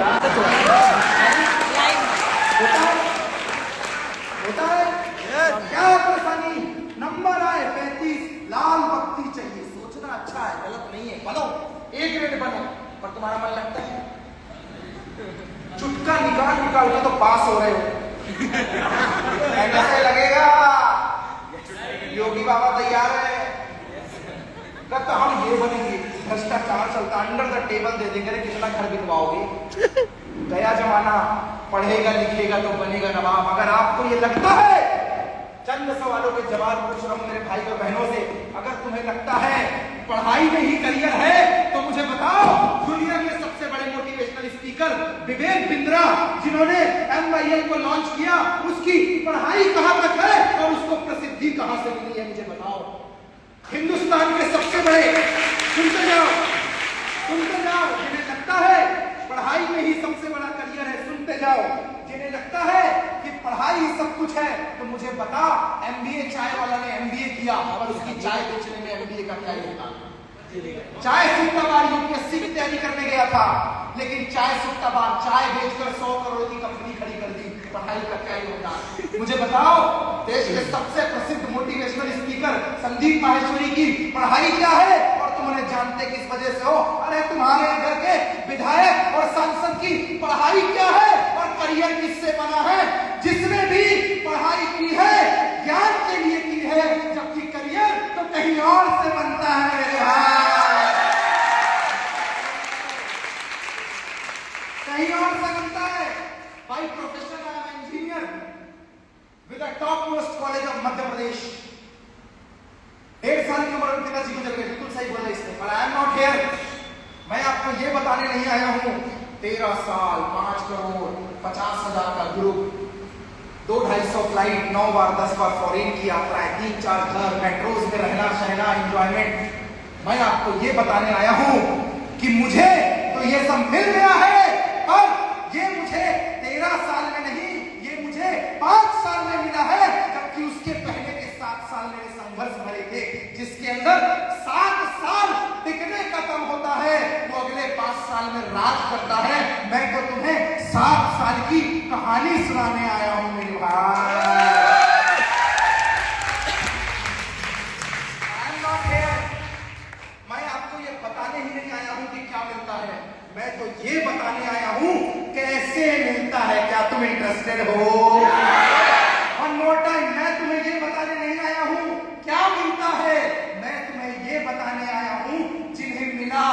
होता है क्या परेशानी? नंबर आए 35, लाल बत्ती चाहिए। सोचना अच्छा है, गलत नहीं है। बनो, A ग्रेड बनो, पर तुम्हारा मन लगता है चुटका निकाल निकाल के तो पास हो रहे हो। कैसे लगेगा? योगी बाबा तैयार है, कहता हम ये बनेंगे। भ्रष्टाचार चलता, अंडर द टेबल दे देंगे। कितना घर बिकवाओगे? गया जमाना, पढ़ेगा लिखेगा तो बनेगा नवाब। अगर आपको ये लगता है, चंद सवालों के जवाब पूछ रहा हूं मेरे भाई और बहनों से, अगर तुम्हें लगता है पढ़ाई में ही करियर है तो मुझे बताओ, दुनिया के सबसे बड़े मोटिवेशनल स्पीकर विवेक बिंद्रा, जिन्होंने MYL को लॉन्च किया, उसकी पढ़ाई कहां तक है और उसको प्रसिद्धि कहां से मिली है? मुझे बताओ। हिंदुस्तान के सबसे बड़े, सुनते जाओ जिन्हें लगता है पढ़ाई में ही सबसे बड़ा करियर है, सुनते जाओ। जिन्हें लगता है कि पढ़ाई ही सब कुछ है, तो मुझे बता, MBA चाय वाला ने MBA किया और उसकी चाय बेचने में MBA का क्या योगदान? चाय सुट्टा बार UPSC की तैयारी करने गया था, लेकिन चाय सुट्टा बार चाय बेचकर 100 करोड़ की कंपनी खड़ी कर दी। पढ़ाई का क्या योगदान? मुझे बताओ। देश के सबसे प्रसिद्ध मोटिवेशनल स्पीकर संदीप माहेश्वरी की पढ़ाई क्या है और तुम उन्हें जानते किस वजह से हो? अरे तुम्हारे घर के विधायक और सांसद की पढ़ाई क्या है और करियर किससे बना है? जिसने भी पढ़ाई की है ज्ञान के लिए की है, जबकि करियर तो कहीं और से बनता है मेरे भाई, कहीं और से बनता है। By profession I am engineer with the top most college of Madhya Pradesh. 1.5 साल की उम्र में पिताजी गुजर गए, बिल्कुल सही बोला इसने। पर आई एम नॉट हियर, मैं आपको ये बताने नहीं आया हूं 13 साल 5 करोड़ 50,000 का ग्रुप, 200-250 फ्लाइट, 9 बार 10 बार फॉरेन की यात्रा है, 3-4 घर, मेट्रोज में रहना सहना एंजॉयमेंट। मैं आपको ये बताने आया हूं कि मुझे तो ये सब मिल गया है, पर ये मुझे 13 साल में नहीं, ये मुझे 5 साल में मिला है, जबकि उसके पहले के 7 साल मेरे संघर्ष भरे थे। जिसके अंदर 7 साल टिकने का कम होता है, वो अगले 5 साल में राज करता है। मैं तो तुम्हें 7 साल की कहानी सुनाने आया हूं मेरे भाई। मैं आपको ये बताने ही नहीं आया हूं कि क्या मिलता है, मैं तो ये बताने आया हूं कैसे मिलता है। क्या तुम इंटरेस्टेड हो? वन मोर टाइम, मैं तुम्हें ये बताने नहीं आया हूं क्या मिलता है, मैं तुम्हें ये बताने आया हूं जिन्हें मिला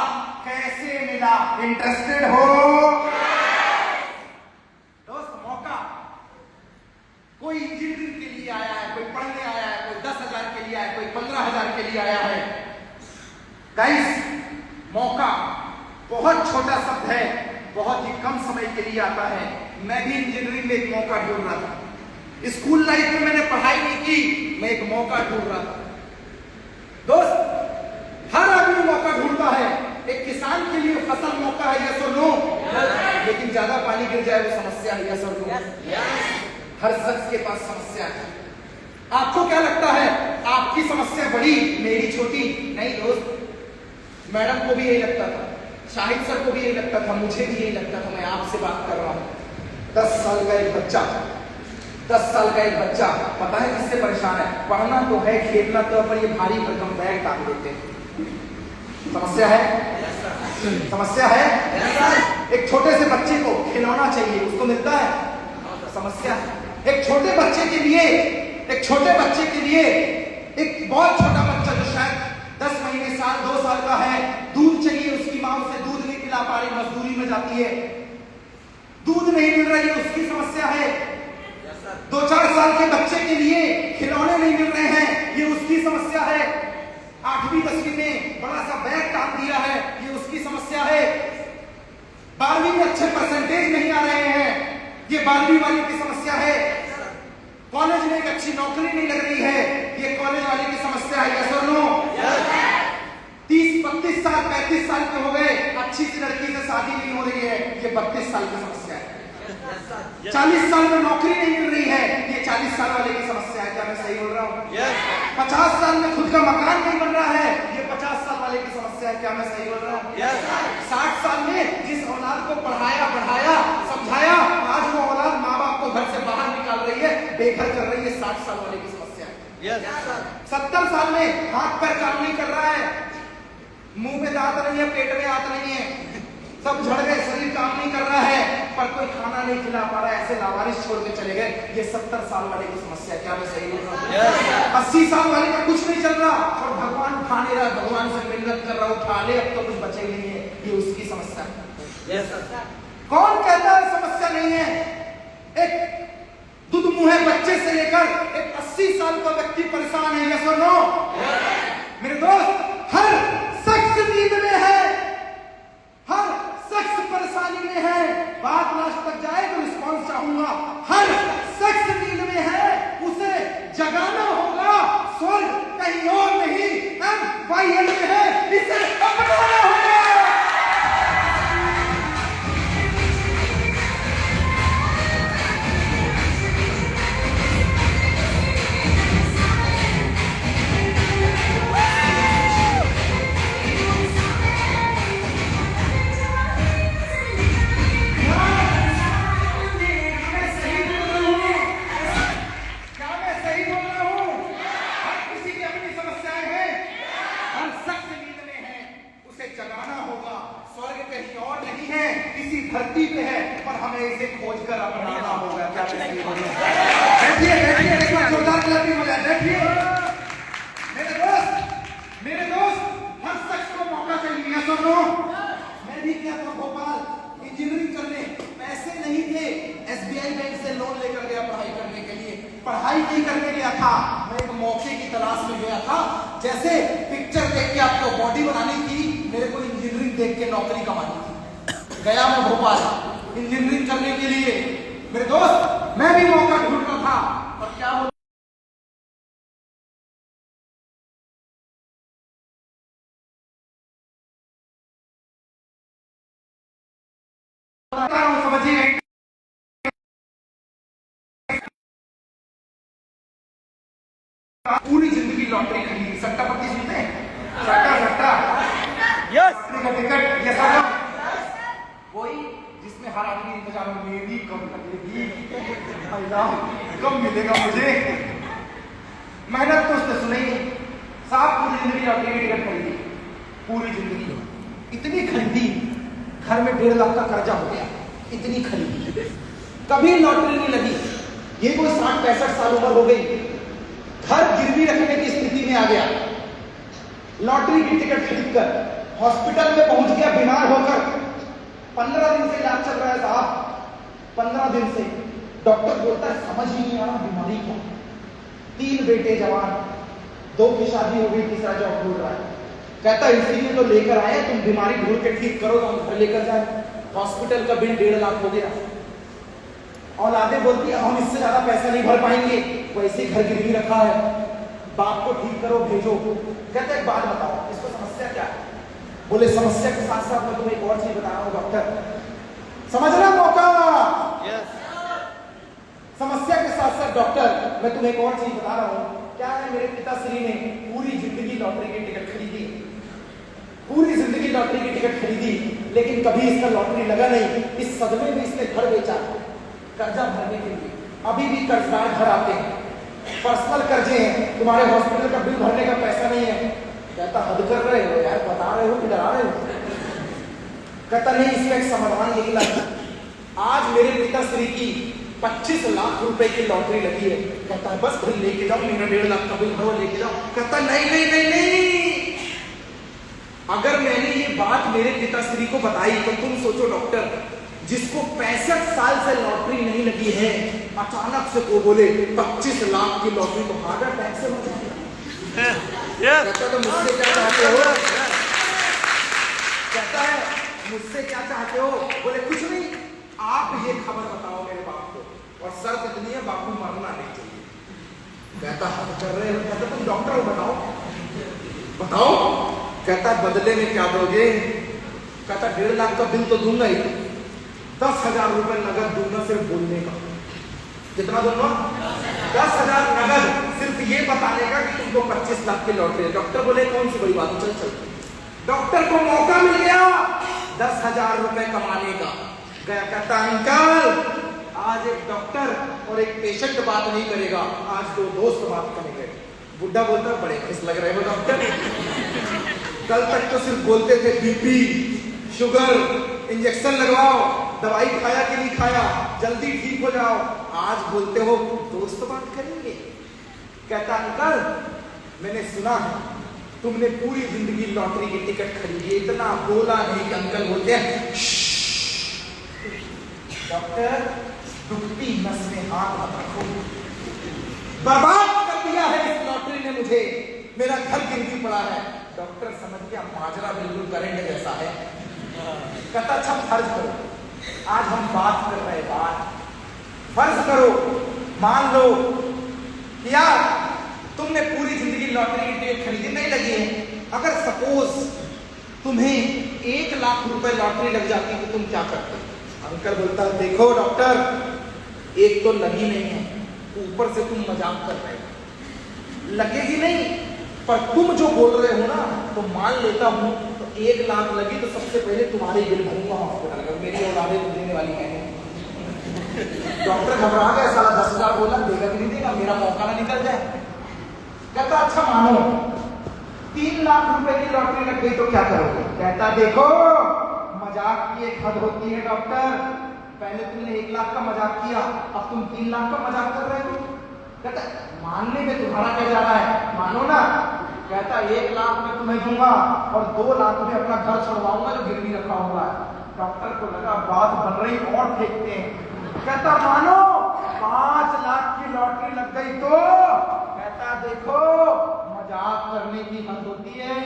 कैसे मिला। इंटरेस्टेड हो? दोस्त, मौका, कोई इंजीनियरिंग के लिए आया है, कोई पढ़ने आया है, कोई 10,000 के लिए आया है, कोई 15,000 के लिए आया है। गाइस, मौका बहुत छोटा शब्द है, बहुत ही कम समय के लिए आता है। मैं भी इंजीनियरिंग में एक मौका ढूंढ रहा था। स्कूल लाइफ में मैंने पढ़ाई नहीं की, मैं एक मौका ढूंढ रहा था। दोस्त, हर आदमी मौका ढूंढता है। एक किसान के लिए फसल मौका है, यस और नो? लेकिन ज्यादा पानी गिर जाए वो समस्या है, यस और नो? हर शख्स के पास समस्या है। आपको क्या लगता है आपकी समस्या बड़ी, मेरी छोटी? नहीं दोस्त, मैडम को भी यही लगता था, शाहिद सर को भी यही लगता था, मुझे भी यही लगता था। मैं आपसे बात कर रहा हूं। 10 साल का एक बच्चा, 10 साल का एक बच्चा पता है किससे परेशान है? पढ़ना तो है, खेलना तो, पर ये भारी भरकम बैग टांग देते हैं। समस्या है? समस्या है? एक छोटे से बच्चे को खिलौना चाहिए, उसको मिलता है? समस्या है। एक छोटे बच्चे के लिए, एक बहुत छोटा बच्चा जो शायद 10 महीने, साल, 2 साल का है, दूध चाहिए, उसकी मां उसे दूध नहीं पिला पा रही, मजदूरी में जाती है, दूध नहीं मिल रही है, उसकी समस्या है। 2-4 साल के बच्चे के लिए खिलौने नहीं मिल रहे हैं, ये उसकी समस्या है। 8वीं 10वीं में बड़ा सा बैग टांग दिया है, ये उसकी समस्या है। 12वीं में अच्छे परसेंटेज नहीं आ रहे हैं, ये 12वीं वाले की समस्या है। कॉलेज में एक अच्छी नौकरी नहीं लग रही है, ये कॉलेज वाले की समस्या है, यस और नो? 30-32 साल 35 साल के हो गए, अच्छी सी लड़की से शादी नहीं हो रही है, ये 32 साल की समस्या है। 40 साल में नौकरी नहीं मिल रही है, ये 40 साल वाले की समस्या है। क्या मैं सही बोल रहा हूँ? 50 साल में खुद का मकान नहीं बन रहा है, ये 50 साल वाले की समस्या है। क्या मैं सही बोल रहा हूँ? 60 साल में जिस औलाद को पढ़ाया 70 साल में हाथ पैर काम नहीं कर रहा है, मुंह में दांत नहीं है, पेट में हाथ नहीं है, सब झड़ गए, शरीर काम नहीं कर रहा है, पर कोई खाना नहीं खिला पा रहा है, ऐसे लावारिस छोड़ के चले गए। ये 70 साल वाले की समस्या। क्या मैं सही बोल रहा हूँ? 80 साल वाले का कुछ नहीं चल रहा और भगवान उठा नहीं रहा, भगवान से मिन्नत कर रहा, उठा ले, अब तो कुछ बचे ही नहीं है। ये उसकी समस्या है। कौन कहता है समस्या नहीं है? एक दूध मुंह बच्चे से लेकर एक 80 साल का व्यक्ति परेशान है। यस और नो? मेरे दोस्त, हर शख्स नींद में है, हर शख्स परेशानी में है। बात लास्ट तक जाए तो रिस्पॉन्स चाहूंगा। हर शख्स नींद में है, उसे जगाना होगा। स्वर्ग कहीं और नहीं, MYL में है, इसे अपनाना होगा। धरती पे है, पर हमें इसे खोज कर अपनाना होगा। क्या बैठिए, बैठिए, एक बार जोरदार क्लैपिंग हो जाए। बैठिए मेरे दोस्त, हर शख्स को मौका चाहिए। सुनो, मैं भी गया था भोपाल इंजीनियरिंग करने, पैसे नहीं थे, SBI बैंक से लोन लेकर गया पढ़ाई करने के लिए। पढ़ाई नहीं करने गया था, मैं एक मौके की तलाश में गया था। जैसे पिक्चर देख के आपको बॉडी बनानी थी, मेरे को इंजीनियरिंग देख के नौकरी कमानी थी। गया मैं भोपाल इंजीनियरिंग करने के लिए। मेरे दोस्त, मैं भी मौका ढूंढ रहा था, और क्या हो समझिए। पूरी जिंदगी लॉटरी खरीदी। सट्टा पत्ती सुनते हैं? सट्टा टिकट, ये सब वही जिसमें हर आदमी इंतजार में, मेरी कब लगेगी, कब मिलेगा मुझे। मेहनत तो उसने सुनी नहीं साहब। पूरी जिंदगी लॉटरी की टिकट खरीदी, पूरी जिंदगी इतनी खरीदी, घर में 1.5 लाख का कर्जा हो गया। इतनी खरीदी, कभी लॉटरी नहीं लगी। ये कोई 60-65 साल उम्र हो गई, घर गिरवी रखने की स्थिति में आ गया। लॉटरी की टिकट खरीदकर हॉस्पिटल में पहुंच गया बीमार होकर। 15 दिन से इलाज चल रहा है साहब, 15 दिन से। डॉक्टर बोलता है समझ ही नहीं आ रहा बीमारी क्या। 3 बेटे जवान, 2 की शादी हो गई, तीसरा जॉब ढूंढ रहा है। कहता है इसीलिए तो लेकर आए, तुम बीमारी ढूंढ के ठीक करो तो हम घर लेकर जाए। हॉस्पिटल का बिल 1.5 लाख हो गया। औलादे बोलती है हम इससे ज्यादा पैसा नहीं भर पाएंगे, वैसे घर गिरवी रखा है, बाप को ठीक करो, भेजो। कहते एक बात बताओ, इसको समस्या क्या है? बोले समस्या के साथ साथ मैं तुम्हें एक और चीज बता रहा हूँ डॉक्टर, समझना मौका। समस्या के साथ साथ डॉक्टर मैं तुम्हें एक और चीज बता रहा हूँ। क्या है, मेरे पिताश्री ने पूरी जिंदगी लॉटरी की टिकट खरीदी, पूरी जिंदगी लॉटरी की टिकट खरीदी, लेकिन कभी इसका लॉटरी लगा नहीं। इस सदमे में इसने घर बेचा कर्जा भरने के लिए। अभी भी कर्जदार घर आते हैं, पर्सनल कर्जे हैं, तुम्हारे हॉस्पिटल का बिल भरने का पैसा नहीं है। कहता हद कर रहे हो यार, बता रहे हो कि डरा रहे हो? कहता नहीं, इसका एक समाधान निकला। आज मेरे पिताश्री की 25 लाख रुपए की लॉटरी लगी है। कहता है बस बिल लेके जाओ, मेरा 1.5 लाख का बिल भरो, लेके जाओ। कहता नहीं नहीं नहीं नहीं, अगर मैंने ये बात मेरे पिताश्री को बताई तो तुम सोचो डॉक्टर, जिसको 65 साल से लॉटरी नहीं लगी है, अचानक से को बोले 25 लाख की लॉटरी, तो हार्ट अटैक से हो जाएगा। कहता तो मुझसे क्या चाहते हो? कहता है मुझसे क्या चाहते हो? बोले कुछ नहीं, आप ये खबर बताओ मेरे बाप को, और शर्त इतनी है बापू मरना नहीं चाहिए। कहता हद कर रहे हो? कहता तुम डॉक्टर हो, बताओ बताओ। कहता बदले में क्या दोगे? कहता 1.5 लाख का बिल तो दूंगा ही, 10,000 रुपए नगद दूंगा सिर्फ बोलने का। कितना दूंगा? 10,000 नगद, सिर्फ ये बताने का कि तुमको 25 लाख की लॉटरी है। डॉक्टर बोले कौन सी बड़ी बात है, चल चल। डॉक्टर को मौका मिल गया 10,000 रुपए कमाने का। गया, कहता अंकल आज एक डॉक्टर और एक पेशेंट बात नहीं करेगा, आज 2 दोस्त बात करेंगे। बुड्ढा बोलता बड़े खुश लग रहे हो डॉक्टर। कल तक तो सिर्फ बोलते थे बीपी, शुगर, इंजेक्शन लगवाओ, दवाई खाया कि नहीं खाया, जल्दी ठीक हो जाओ। आज बोलते हो दोस्त बात करेंगे। कहता अंकल मैंने सुना है तुमने पूरी जिंदगी लॉटरी की टिकट खरीदी, इतना बोला नहीं कि अंकल बोलते हैं डॉक्टर दुखती नस में हाथ मत रखो, बर्बाद कर दिया है इस लॉटरी ने मुझे, मेरा घर गिरवी पड़ा है। डॉक्टर समझ गया माजरा बिल्कुल करंट जैसा है। कहता अच्छा फर्ज करो, आज हम बात कर रहे बात, फर्ज करो मान लो कि यार तुमने पूरी जिंदगी लॉटरी की टिकट खरीदी नहीं लगी है, अगर सपोज तुम्हें 1 लाख रुपए लॉटरी लग जाती तो तुम क्या करते? अंकल बोलता देखो डॉक्टर एक तो लगी नहीं है, ऊपर से तुम मजाक कर रहे हो, लगेगी नहीं पर तुम जो बोल रहे हो ना तो मान लेता हूं तो 1 लाख लगी तो सबसे पहले तुम्हारे बिल भरूंगा हॉस्पिटल का, मेरी औलादे तो देने वाली है। डॉक्टर घबरा गया, साला 10,000 बोला देगा कि नहीं देगा, मेरा मौका ना निकल जाए। कहता अच्छा मानो 3 लाख रुपए की लॉटरी लग गई तो क्या करोगे? कहता देखो मजाक की एक हद होती है डॉक्टर, पहले तुमने 1 लाख का मजाक किया, अब तुम 3 लाख का मजाक कर रहे हो। कहता मानने में तुम्हारा क्या जा रहा है, मानो ना। कहता 1 लाख में तुम्हें दूंगा और 2 लाख में अपना घर छुड़वाऊंगा जो गिरवी रखा हुआ है। डॉक्टर को लगा बात बन रही और फेंकते हैं। कहता मानो 5 लाख की लॉटरी लग गई तो? कहता देखो मजाक करने की हद होती है,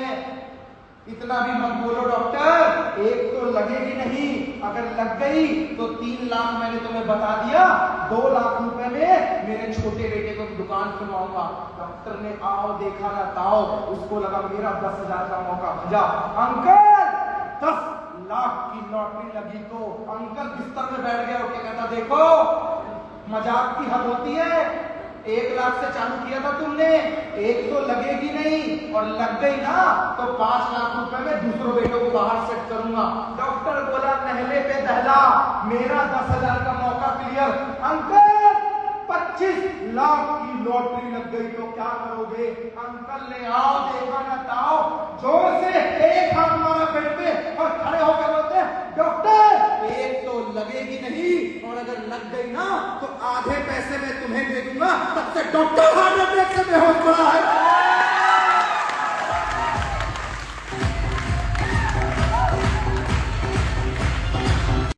इतना भी मत बोलो डॉक्टर, एक तो लगेगी नहीं, अगर लग गई तो 3 लाख मैंने तुम्हें बता दिया, 2 लाख रुपए में मेरे छोटे बेटे को दुकान खुलवाऊंगा। डॉक्टर ने आओ देखा ना ताओ, उसको लगा मेरा 10,000 का मौका भजा। अंकल 10 लाख की लॉटरी लगी तो अंकल बिस्तर में बैठ गया और क्या कहता देखो मजाक की हद होती है, 1 लाख से चालू किया था तुमने, एक तो लगेगी नहीं और लग गई ना तो 5 लाख रुपए में दूसरों बेटों को बाहर सेट करूंगा। डॉक्टर बोला नहले पे दहला, मेरा 10,000 का मौका क्लियर। अंकल 25 लाख की लॉटरी लग गई तो क्या करोगे? अंकल ने आओ देखा ना ताओ, जोर से एक हाथ मारा पेट पे और खड़े होकर बोलते डॉक्टर एक तो लगेगी नहीं और अगर लग गई ना तो आधे पैसे में तुम्हें दे दूंगा, तब से डॉक्टर हार्ट अटैक से बेहोश पड़ा है।